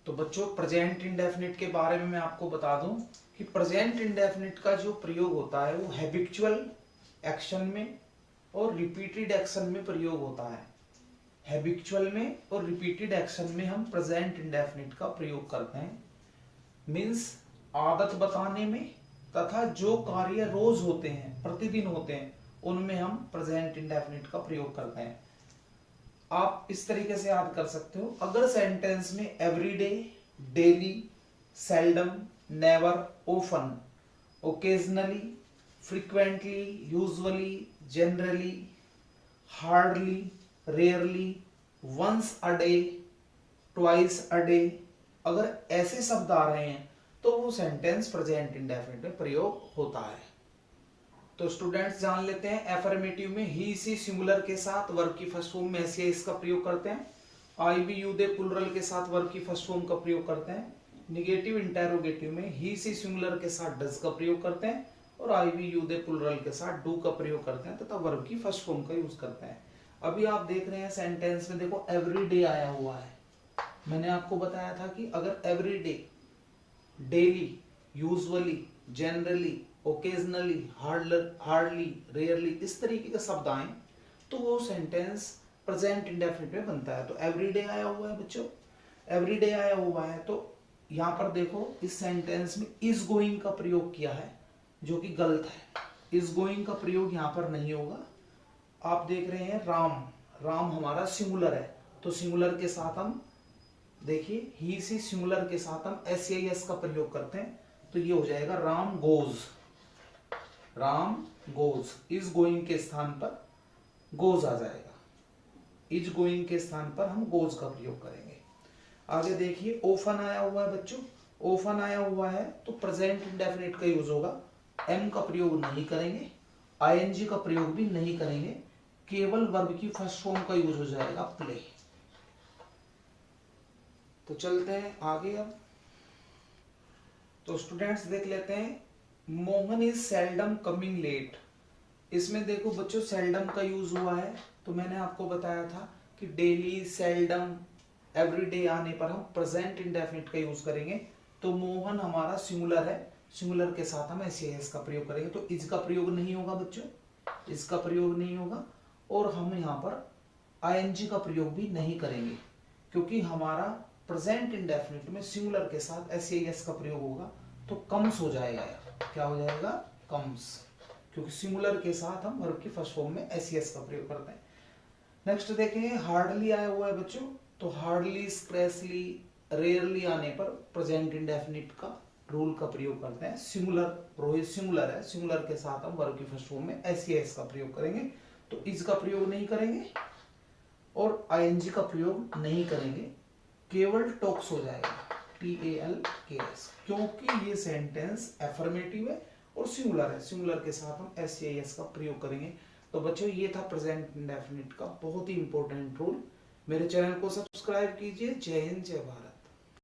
तो बच्चों present indefinite के बारे में मैं आपको बता दूं कि प्रेजेंट इंडेफिनिट का जो प्रयोग होता है वो हैबिचुअल एक्शन में और रिपीटेड एक्शन में प्रयोग होता है। हैबिचुअल में और रिपीटेड एक्शन में हम प्रेजेंट इंडेफिनिट का प्रयोग करते हैं, मीन्स आदत बताने में, तथा जो कार्य रोज होते हैं, प्रतिदिन होते हैं, उनमें हम प्रेजेंट इंडेफिनिट का प्रयोग करते हैं। आप इस तरीके से याद कर सकते हो, अगर सेंटेंस में everyday, daily, seldom, never, often, occasionally, frequently, usually, generally, hardly, rarely, once a day, twice a day, अगर ऐसे शब्द आ रहे हैं तो वो सेंटेंस प्रेजेंट इंडेफिनिट में प्रयोग होता है। तो स्टूडेंट्स जान लेते हैं, एफर्मेटिव में ही सी सिंगुलर के साथ वर्ब की फर्स्ट फॉर्म में एस या इस का प्रयोग करते हैं। आई वी यू दे प्लुरल के साथ वर्ब की फर्स्ट फॉर्म का प्रयोग करते हैं। निगेटिव इंटेरोगेटिव में ही सी सिंगुलर के साथ डज का प्रयोग करते हैं और आई वी यू दे प्लुरल के साथ डू का प्रयोग करते हैं तथा वर्ब की फर्स्ट फॉर्म का यूज करते हैं। अभी आप देख रहे हैं सेंटेंस में, देखो एवरी डे आया हुआ है। मैंने आपको बताया था कि अगर every day, daily, usually, generally, occasionally, hardly, rarely इस तरीके के शब्द आए तो वो सेंटेंस प्रेजेंट इंडेफिनिट में बनता है। तो एवरीडे आया हुआ है बच्चों, एवरीडे आया हुआ है तो यहां पर देखो इस सेंटेंस में इज गोइंग का प्रयोग किया है जो कि गलत है। इज गोइंग का प्रयोग यहां पर नहीं होगा। आप देख रहे हैं राम, राम हमारा सिंगुलर है तो सिंगुलर के साथ हम देखिए ही सी सिंगुलर के साथ हम एस या एस का प्रयोग करते हैं तो ये हो जाएगा Ram goes, Ram goes. Is going के स्थान पर गोज आ जाएगा, इज गोइंग के स्थान पर हम गोज का प्रयोग करेंगे। आगे देखिए ओफन आया हुआ है बच्चों, ओफन आया हुआ है तो प्रेजेंट इंडेफिनिट का यूज होगा। एम का प्रयोग नहीं करेंगे, आईएनजी का प्रयोग भी नहीं करेंगे, केवल वर्ब की फर्स्ट फॉर्म का यूज हो जाएगा प्ले। तो चलते हैं आगे अब। तो स्टूडेंट्स देख लेते हैं, Mohan is seldom coming late. इसमें देखो बच्चों सेल्डम का यूज हुआ है तो मैंने आपको बताया था कि डेली, सेल्डम, एवरीडे आने पर हम प्रेजेंट इंडेफिनिट का यूज करेंगे। तो मोहन हमारा सिंगुलर है, सिंगुलर के साथ हम एस या एस का प्रयोग करेंगे तो इज का प्रयोग नहीं होगा बच्चों, इसका प्रयोग नहीं होगा। और हम यहाँ पर आईएनजी का प्रयोग भी नहीं करेंगे क्योंकि हमारा प्रेजेंट इंडेफिनिट में सिंगुलर के साथ एस या एस का प्रयोग होगा तो कम्स हो जाएगा। क्या हो जाएगा? कम्स, क्योंकि सिंगुलर के साथ हम वर्ब की फर्स्ट फॉर्म में एस या एस का प्रयोग करते हैं। नेक्स्ट देखेंगे हार्डली आया हुआ है बच्चों, तो हार्डली, स्क्रेसली, रेयरली आने पर प्रेजेंट इंडेफिनिट का रूल का प्रयोग करते हैं। सिंगुलर, रोहित सिंगुलर है, सिंगुलर के साथ हम वर्ब की फर्स्ट फॉर्म में एस या एस का प्रयोग करेंगे तो इज का प्रयोग नहीं करेंगे और आईएनजी का प्रयोग नहीं करेंगे, केवल टॉक्स हो जाएगा, TALKS, क्योंकि ये सेंटेंस एफर्मेटिव है और सिंगुलर है, सिंगुलर के साथ हम एस या एस का प्रयोग करेंगे। तो बच्चों ये था प्रेजेंट इंडेफिनिट का बहुत ही इंपॉर्टेंट रूल। मेरे चैनल को सब्सक्राइब कीजिए। जय हिंद, जय भारत।